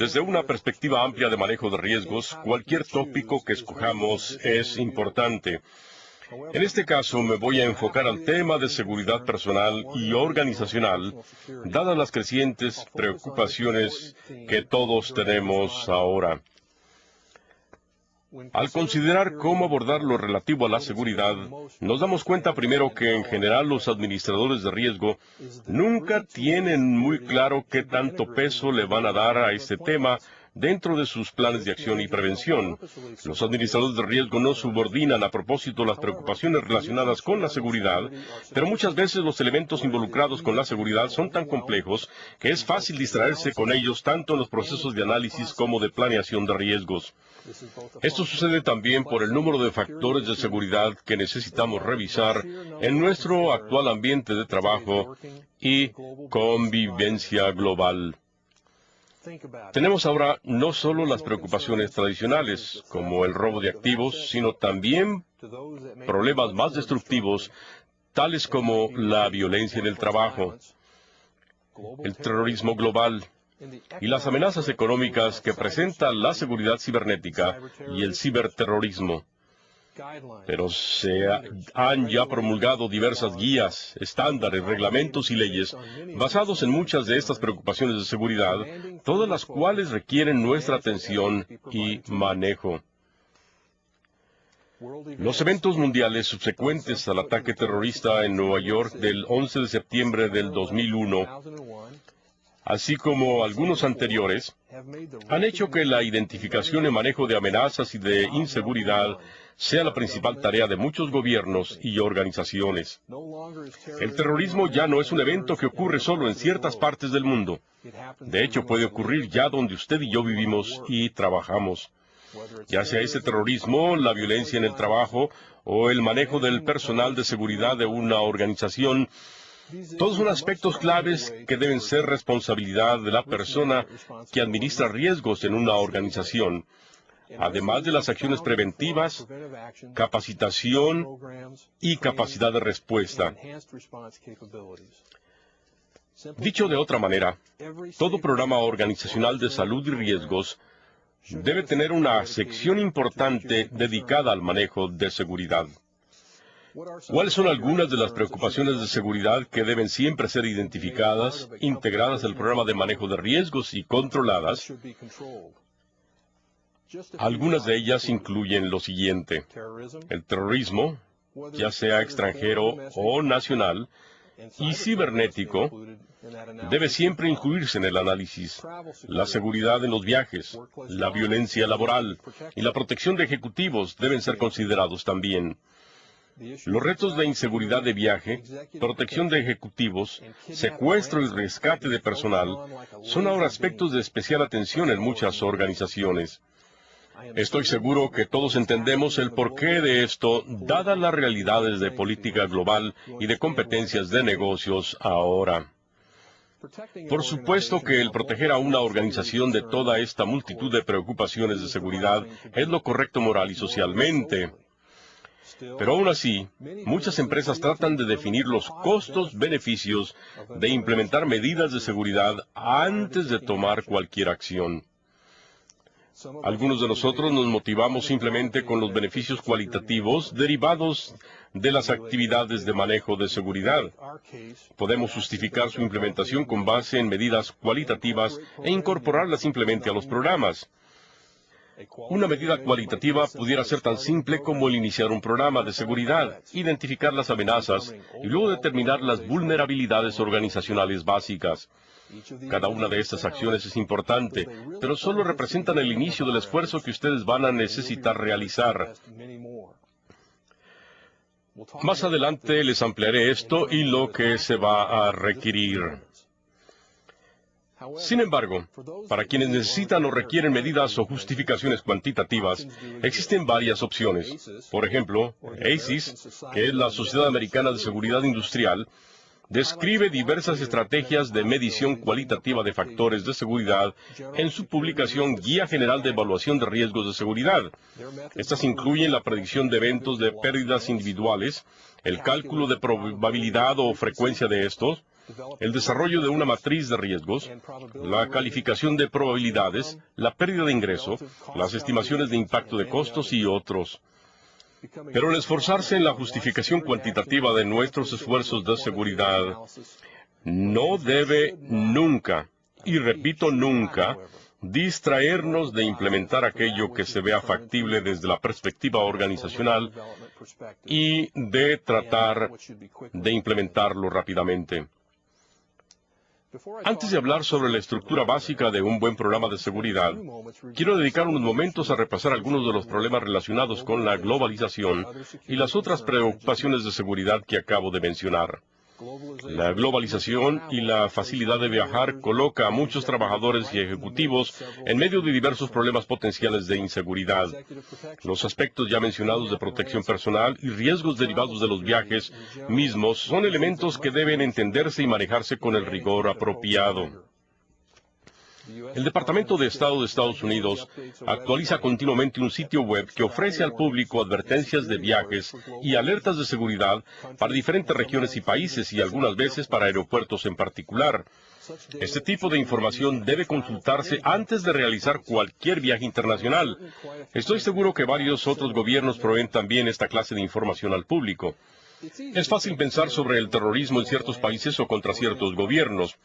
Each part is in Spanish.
Desde una perspectiva amplia de manejo de riesgos, cualquier tópico que escojamos es importante. En este caso me voy a enfocar al tema de seguridad personal y organizacional, dadas las crecientes preocupaciones que todos tenemos ahora. Al considerar cómo abordar lo relativo a la seguridad, nos damos cuenta primero que en general los administradores de riesgo nunca tienen muy claro qué tanto peso le van a dar a este tema dentro de sus planes de acción y prevención. Los administradores de riesgo no subordinan a propósito las preocupaciones relacionadas con la seguridad, pero muchas veces los elementos involucrados con la seguridad son tan complejos que es fácil distraerse con ellos tanto en los procesos de análisis como de planeación de riesgos. Esto sucede también por el número de factores de seguridad que necesitamos revisar en nuestro actual ambiente de trabajo y convivencia global. Tenemos ahora no solo las preocupaciones tradicionales, como el robo de activos, sino también problemas más destructivos, tales como la violencia en el trabajo, el terrorismo global y las amenazas económicas que presenta la seguridad cibernética y el ciberterrorismo. Pero se han ya promulgado diversas guías, estándares, reglamentos y leyes basados en muchas de estas preocupaciones de seguridad, todas las cuales requieren nuestra atención y manejo. Los eventos mundiales subsecuentes al ataque terrorista en Nueva York del 11 de septiembre del 2001, así como algunos anteriores, han hecho que la identificación y manejo de amenazas y de inseguridad sea la principal tarea de muchos gobiernos y organizaciones. El terrorismo ya no es un evento que ocurre solo en ciertas partes del mundo. De hecho, puede ocurrir ya donde usted y yo vivimos y trabajamos. Ya sea ese terrorismo, la violencia en el trabajo o el manejo del personal de seguridad de una organización, todos son aspectos claves que deben ser responsabilidad de la persona que administra riesgos en una organización, además de las acciones preventivas, capacitación y capacidad de respuesta. Dicho de otra manera, todo programa organizacional de salud y riesgos debe tener una sección importante dedicada al manejo de seguridad. ¿Cuáles son algunas de las preocupaciones de seguridad que deben siempre ser identificadas, integradas al programa de manejo de riesgos y controladas? Algunas de ellas incluyen lo siguiente: el terrorismo, ya sea extranjero o nacional, y cibernético, debe siempre incluirse en el análisis. La seguridad en los viajes, la violencia laboral y la protección de ejecutivos deben ser considerados también. Los retos de inseguridad de viaje, protección de ejecutivos, secuestro y rescate de personal son ahora aspectos de especial atención en muchas organizaciones. Estoy seguro que todos entendemos el porqué de esto, dadas las realidades de política global y de competencias de negocios ahora. Por supuesto que el proteger a una organización de toda esta multitud de preocupaciones de seguridad es lo correcto moral y socialmente. Pero aún así, muchas empresas tratan de definir los costos-beneficios de implementar medidas de seguridad antes de tomar cualquier acción. Algunos de nosotros nos motivamos simplemente con los beneficios cualitativos derivados de las actividades de manejo de seguridad. Podemos justificar su implementación con base en medidas cualitativas e incorporarlas simplemente a los programas. Una medida cualitativa pudiera ser tan simple como el iniciar un programa de seguridad, identificar las amenazas y luego determinar las vulnerabilidades organizacionales básicas. Cada una de estas acciones es importante, pero solo representan el inicio del esfuerzo que ustedes van a necesitar realizar. Más adelante les ampliaré esto y lo que se va a requerir. Sin embargo, para quienes necesitan o requieren medidas o justificaciones cuantitativas, existen varias opciones. Por ejemplo, ASIS, que es la Sociedad Americana de Seguridad Industrial, describe diversas estrategias de medición cualitativa de factores de seguridad en su publicación Guía General de Evaluación de Riesgos de Seguridad. Estas incluyen la predicción de eventos de pérdidas individuales, el cálculo de probabilidad o frecuencia de estos, el desarrollo de una matriz de riesgos, la calificación de probabilidades, la pérdida de ingreso, las estimaciones de impacto de costos y otros. Pero el esforzarse en la justificación cuantitativa de nuestros esfuerzos de seguridad no debe nunca, y repito nunca, distraernos de implementar aquello que se vea factible desde la perspectiva organizacional y de tratar de implementarlo rápidamente. Antes de hablar sobre la estructura básica de un buen programa de seguridad, quiero dedicar unos momentos a repasar algunos de los problemas relacionados con la globalización y las otras preocupaciones de seguridad que acabo de mencionar. La globalización y la facilidad de viajar coloca a muchos trabajadores y ejecutivos en medio de diversos problemas potenciales de inseguridad. Los aspectos ya mencionados de protección personal y riesgos derivados de los viajes mismos son elementos que deben entenderse y manejarse con el rigor apropiado. El Departamento de Estado de Estados Unidos actualiza continuamente un sitio web que ofrece al público advertencias de viajes y alertas de seguridad para diferentes regiones y países y algunas veces para aeropuertos en particular. Este tipo de información debe consultarse antes de realizar cualquier viaje internacional. Estoy seguro que varios otros gobiernos proveen también esta clase de información al público. Es fácil pensar sobre el terrorismo en ciertos países o contra ciertos gobiernos.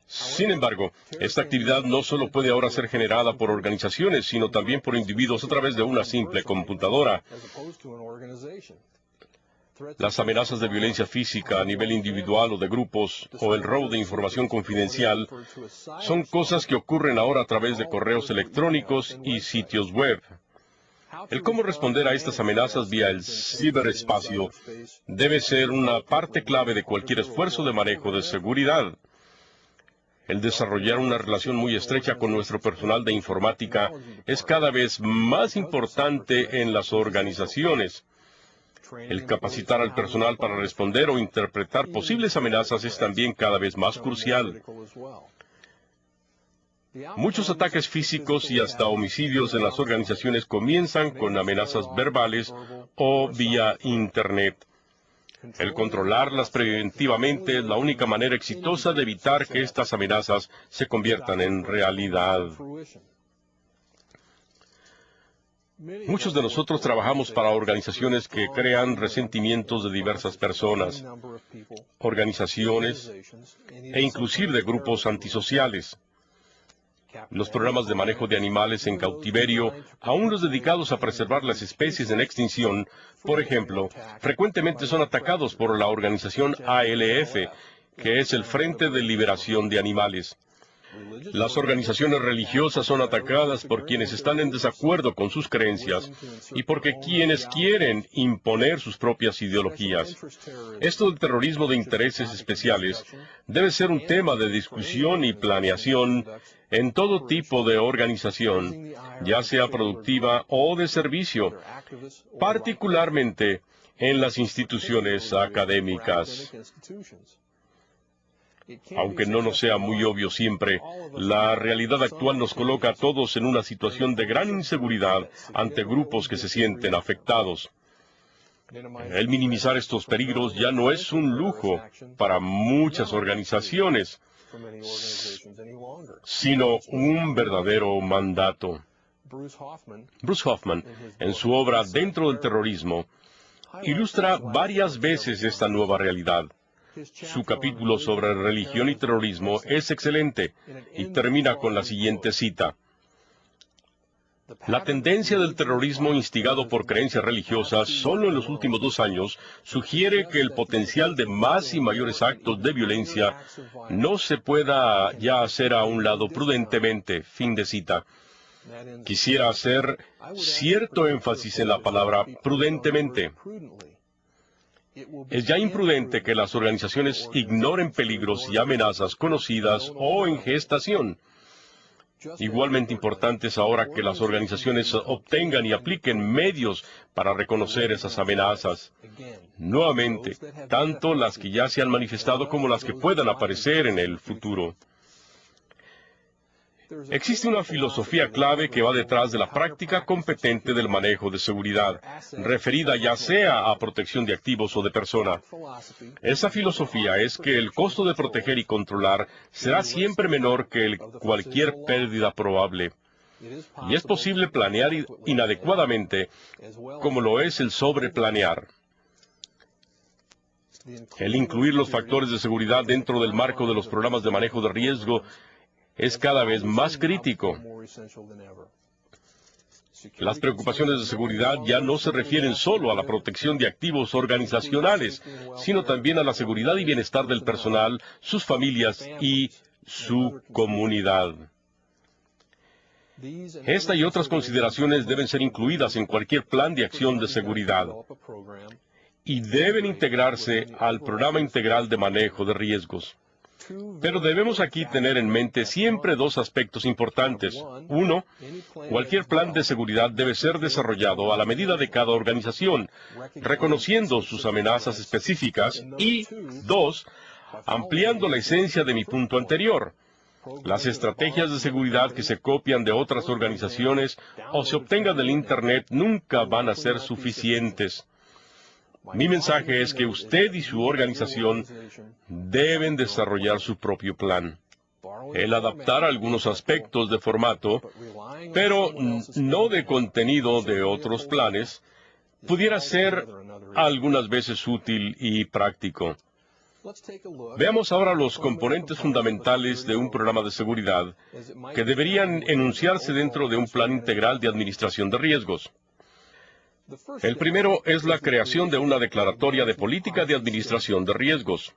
Sin embargo, esta actividad no solo puede ahora ser generada por organizaciones, sino también por individuos a través de una simple computadora. Las amenazas de violencia física a nivel individual o de grupos, o el robo de información confidencial, son cosas que ocurren ahora a través de correos electrónicos y sitios web. El cómo responder a estas amenazas vía el ciberespacio debe ser una parte clave de cualquier esfuerzo de manejo de seguridad. El desarrollar una relación muy estrecha con nuestro personal de informática es cada vez más importante en las organizaciones. El capacitar al personal para responder o interpretar posibles amenazas es también cada vez más crucial. Muchos ataques físicos y hasta homicidios en las organizaciones comienzan con amenazas verbales o vía Internet. El controlarlas preventivamente es la única manera exitosa de evitar que estas amenazas se conviertan en realidad. Muchos de nosotros trabajamos para organizaciones que crean resentimientos de diversas personas, organizaciones e inclusive de grupos antisociales. Los programas de manejo de animales en cautiverio, aún los dedicados a preservar las especies en extinción, por ejemplo, frecuentemente son atacados por la organización ALF, que es el Frente de Liberación de Animales. Las organizaciones religiosas son atacadas por quienes están en desacuerdo con sus creencias y porque quienes quieren imponer sus propias ideologías. Esto del terrorismo de intereses especiales debe ser un tema de discusión y planeación en todo tipo de organización, ya sea productiva o de servicio, particularmente en las instituciones académicas. Aunque no nos sea muy obvio siempre, la realidad actual nos coloca a todos en una situación de gran inseguridad ante grupos que se sienten afectados. El minimizar estos peligros ya no es un lujo para muchas organizaciones, sino un verdadero mandato. Bruce Hoffman, en su obra Dentro del terrorismo, ilustra varias veces esta nueva realidad. Su capítulo sobre religión y terrorismo es excelente y termina con la siguiente cita. La tendencia del terrorismo instigado por creencias religiosas solo en los últimos 2 años sugiere que el potencial de más y mayores actos de violencia no se pueda ya hacer a un lado prudentemente. Fin de cita. Quisiera hacer cierto énfasis en la palabra prudentemente. Es ya imprudente que las organizaciones ignoren peligros y amenazas conocidas o en gestación. Igualmente importante es ahora que las organizaciones obtengan y apliquen medios para reconocer esas amenazas. Nuevamente, tanto las que ya se han manifestado como las que puedan aparecer en el futuro. Existe una filosofía clave que va detrás de la práctica competente del manejo de seguridad, referida ya sea a protección de activos o de persona. Esa filosofía es que el costo de proteger y controlar será siempre menor que cualquier pérdida probable. Y es posible planear inadecuadamente, como lo es el sobreplanear. El incluir los factores de seguridad dentro del marco de los programas de manejo de riesgo es cada vez más crítico. Las preocupaciones de seguridad ya no se refieren solo a la protección de activos organizacionales, sino también a la seguridad y bienestar del personal, sus familias y su comunidad. Esta y otras consideraciones deben ser incluidas en cualquier plan de acción de seguridad y deben integrarse al programa integral de manejo de riesgos. Pero debemos aquí tener en mente siempre dos aspectos importantes. Uno, cualquier plan de seguridad debe ser desarrollado a la medida de cada organización, reconociendo sus amenazas específicas. Y dos, ampliando la esencia de mi punto anterior. Las estrategias de seguridad que se copian de otras organizaciones o se obtengan del Internet nunca van a ser suficientes. Mi mensaje es que usted y su organización deben desarrollar su propio plan. El adaptar algunos aspectos de formato, pero no de contenido de otros planes, pudiera ser algunas veces útil y práctico. Veamos ahora los componentes fundamentales de un programa de seguridad que deberían enunciarse dentro de un plan integral de administración de riesgos. El primero es la creación de una declaratoria de política de administración de riesgos.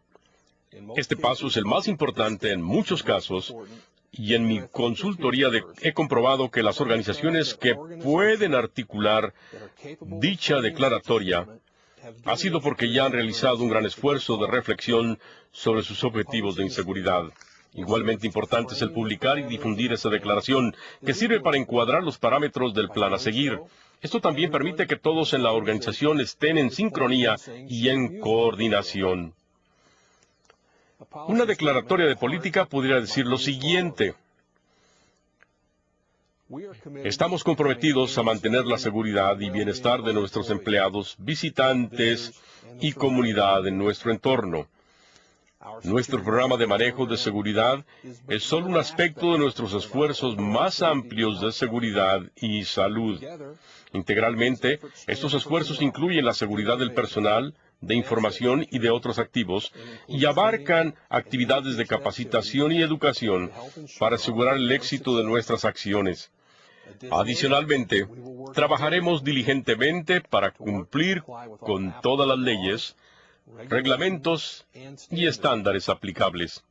Este paso es el más importante en muchos casos, y en mi consultoría he comprobado que las organizaciones que pueden articular dicha declaratoria ha sido porque ya han realizado un gran esfuerzo de reflexión sobre sus objetivos de inseguridad. Igualmente importante es el publicar y difundir esa declaración, que sirve para encuadrar los parámetros del plan a seguir. Esto también permite que todos en la organización estén en sincronía y en coordinación. Una declaratoria de política podría decir lo siguiente: estamos comprometidos a mantener la seguridad y bienestar de nuestros empleados, visitantes y comunidad en nuestro entorno. Nuestro programa de manejo de seguridad es solo un aspecto de nuestros esfuerzos más amplios de seguridad y salud. Integralmente, estos esfuerzos incluyen la seguridad del personal, de información y de otros activos, y abarcan actividades de capacitación y educación para asegurar el éxito de nuestras acciones. Adicionalmente, trabajaremos diligentemente para cumplir con todas las leyes, reglamentos y estándares aplicables.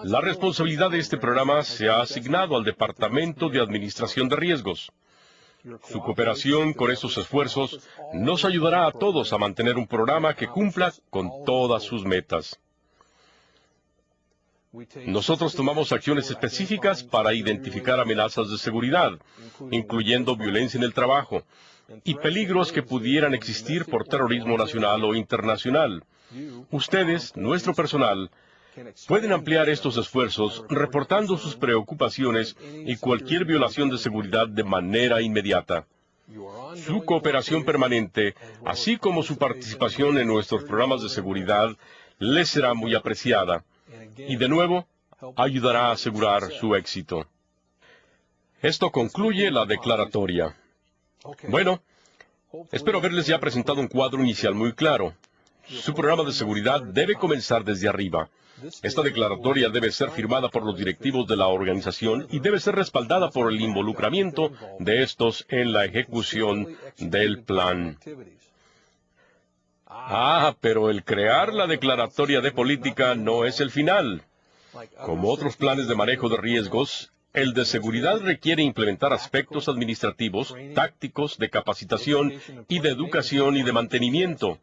La responsabilidad de este programa se ha asignado al Departamento de Administración de Riesgos. Su cooperación con estos esfuerzos nos ayudará a todos a mantener un programa que cumpla con todas sus metas. Nosotros tomamos acciones específicas para identificar amenazas de seguridad, incluyendo violencia en el trabajo, y peligros que pudieran existir por terrorismo nacional o internacional. Ustedes, nuestro personal, pueden ampliar estos esfuerzos reportando sus preocupaciones y cualquier violación de seguridad de manera inmediata. Su cooperación permanente, así como su participación en nuestros programas de seguridad, les será muy apreciada y, de nuevo, ayudará a asegurar su éxito. Esto concluye la declaratoria. Bueno, espero haberles ya presentado un cuadro inicial muy claro. Su programa de seguridad debe comenzar desde arriba. Esta declaratoria debe ser firmada por los directivos de la organización y debe ser respaldada por el involucramiento de estos en la ejecución del plan. Pero el crear la declaratoria de política no es el final. Como otros planes de manejo de riesgos, el de seguridad requiere implementar aspectos administrativos, tácticos, de capacitación y de educación y de mantenimiento.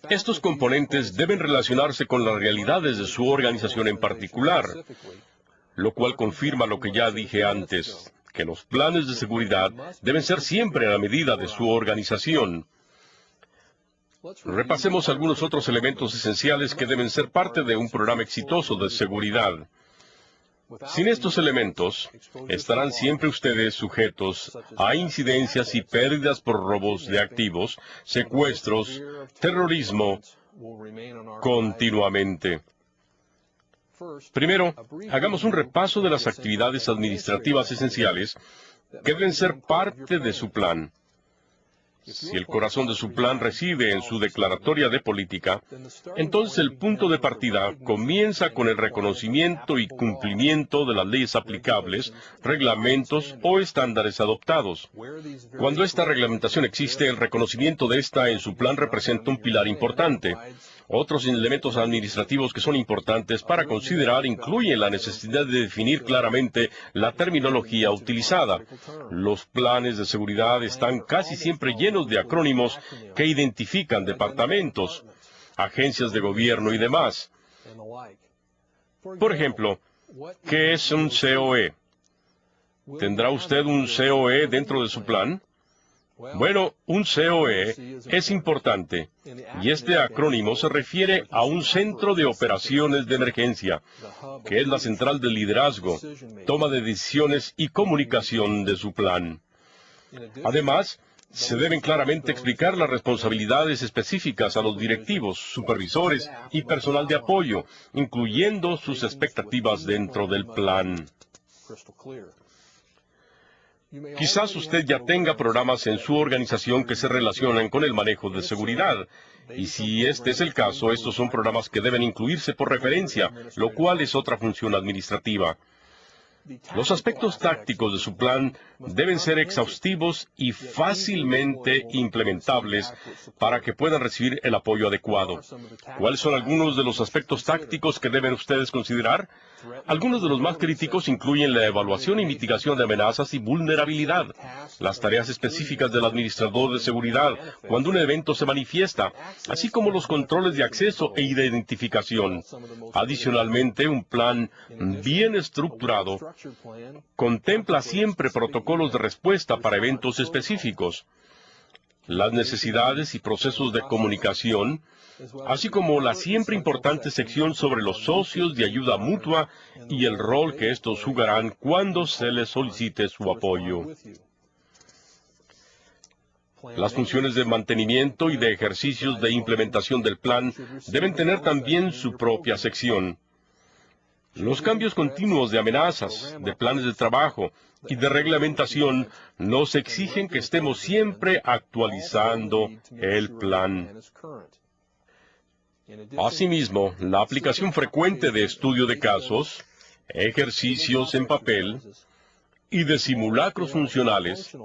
Estos componentes deben relacionarse con las realidades de su organización en particular, lo cual confirma lo que ya dije antes, que los planes de seguridad deben ser siempre a la medida de su organización. Repasemos algunos otros elementos esenciales que deben ser parte de un programa exitoso de seguridad. Sin estos elementos, estarán siempre ustedes sujetos a incidencias y pérdidas por robos de activos, secuestros, terrorismo, continuamente. Primero, hagamos un repaso de las actividades administrativas esenciales que deben ser parte de su plan. Si el corazón de su plan reside en su declaratoria de política, entonces el punto de partida comienza con el reconocimiento y cumplimiento de las leyes aplicables, reglamentos o estándares adoptados. Cuando esta reglamentación existe, el reconocimiento de esta en su plan representa un pilar importante. Otros elementos administrativos que son importantes para considerar incluyen la necesidad de definir claramente la terminología utilizada. Los planes de seguridad están casi siempre llenos de acrónimos que identifican departamentos, agencias de gobierno y demás. Por ejemplo, ¿qué es un COE? ¿Tendrá usted un COE dentro de su plan? Bueno, un COE es importante, y este acrónimo se refiere a un centro de operaciones de emergencia, que es la central de liderazgo, toma de decisiones y comunicación de su plan. Además, se deben claramente explicar las responsabilidades específicas a los directivos, supervisores y personal de apoyo, incluyendo sus expectativas dentro del plan. Quizás usted ya tenga programas en su organización que se relacionan con el manejo de seguridad. Y si este es el caso, estos son programas que deben incluirse por referencia, lo cual es otra función administrativa. Los aspectos tácticos de su plan deben ser exhaustivos y fácilmente implementables para que puedan recibir el apoyo adecuado. ¿Cuáles son algunos de los aspectos tácticos que deben ustedes considerar? Algunos de los más críticos incluyen la evaluación y mitigación de amenazas y vulnerabilidad, las tareas específicas del administrador de seguridad cuando un evento se manifiesta, así como los controles de acceso e identificación. Adicionalmente, un plan bien estructurado contempla siempre protocolos de respuesta para eventos específicos, las necesidades y procesos de comunicación, así como la siempre importante sección sobre los socios de ayuda mutua y el rol que estos jugarán cuando se les solicite su apoyo. Las funciones de mantenimiento y de ejercicios de implementación del plan deben tener también su propia sección. Los cambios continuos de amenazas, de planes de trabajo y de reglamentación nos exigen que estemos siempre actualizando el plan. Asimismo, la aplicación frecuente de estudio de casos, ejercicios en papel y de simulacros funcionales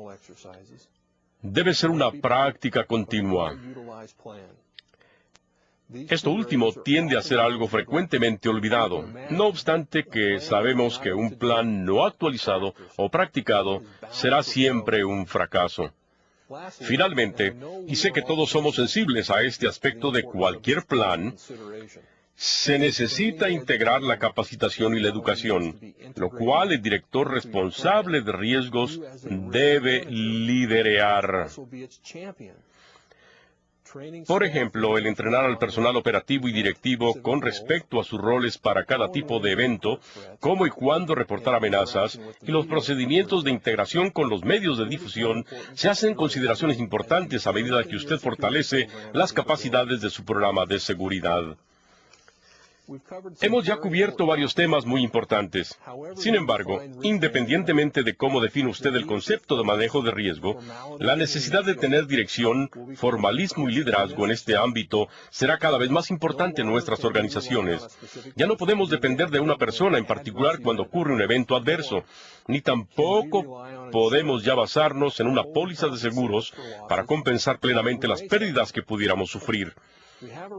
debe ser una práctica continua. Esto último tiende a ser algo frecuentemente olvidado, no obstante que sabemos que un plan no actualizado o practicado será siempre un fracaso. Finalmente, y sé que todos somos sensibles a este aspecto de cualquier plan, se necesita integrar la capacitación y la educación, lo cual el director responsable de riesgos debe liderar. Por ejemplo, el entrenar al personal operativo y directivo con respecto a sus roles para cada tipo de evento, cómo y cuándo reportar amenazas, y los procedimientos de integración con los medios de difusión, se hacen consideraciones importantes a medida que usted fortalece las capacidades de su programa de seguridad. Hemos ya cubierto varios temas muy importantes. Sin embargo, independientemente de cómo define usted el concepto de manejo de riesgo, la necesidad de tener dirección, formalismo y liderazgo en este ámbito será cada vez más importante en nuestras organizaciones. Ya no podemos depender de una persona en particular cuando ocurre un evento adverso, ni tampoco podemos ya basarnos en una póliza de seguros para compensar plenamente las pérdidas que pudiéramos sufrir.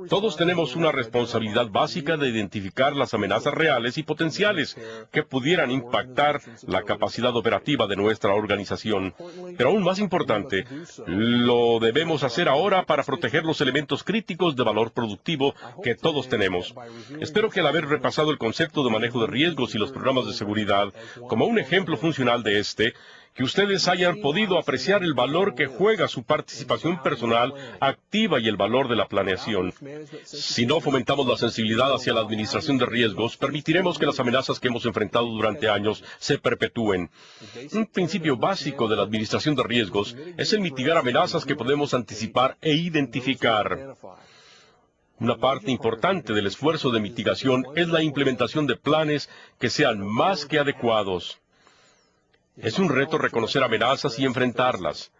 Todos tenemos una responsabilidad básica de identificar las amenazas reales y potenciales que pudieran impactar la capacidad operativa de nuestra organización. Pero aún más importante, lo debemos hacer ahora para proteger los elementos críticos de valor productivo que todos tenemos. Espero que al haber repasado el concepto de manejo de riesgos y los programas de seguridad como un ejemplo funcional de este, que ustedes hayan podido apreciar el valor que juega su participación personal activa y el valor de la planeación. Si no fomentamos la sensibilidad hacia la administración de riesgos, permitiremos que las amenazas que hemos enfrentado durante años se perpetúen. Un principio básico de la administración de riesgos es el mitigar amenazas que podemos anticipar e identificar. Una parte importante del esfuerzo de mitigación es la implementación de planes que sean más que adecuados. Es un reto reconocer amenazas y enfrentarlas,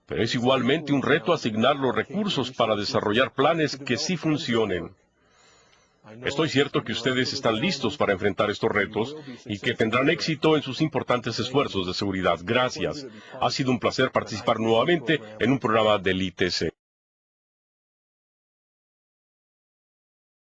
pero es igualmente un reto asignar los recursos para desarrollar planes que sí funcionen. Estoy cierto que ustedes están listos para enfrentar estos retos y que tendrán éxito en sus importantes esfuerzos de seguridad. Gracias. Ha sido un placer participar nuevamente en un programa del ITC.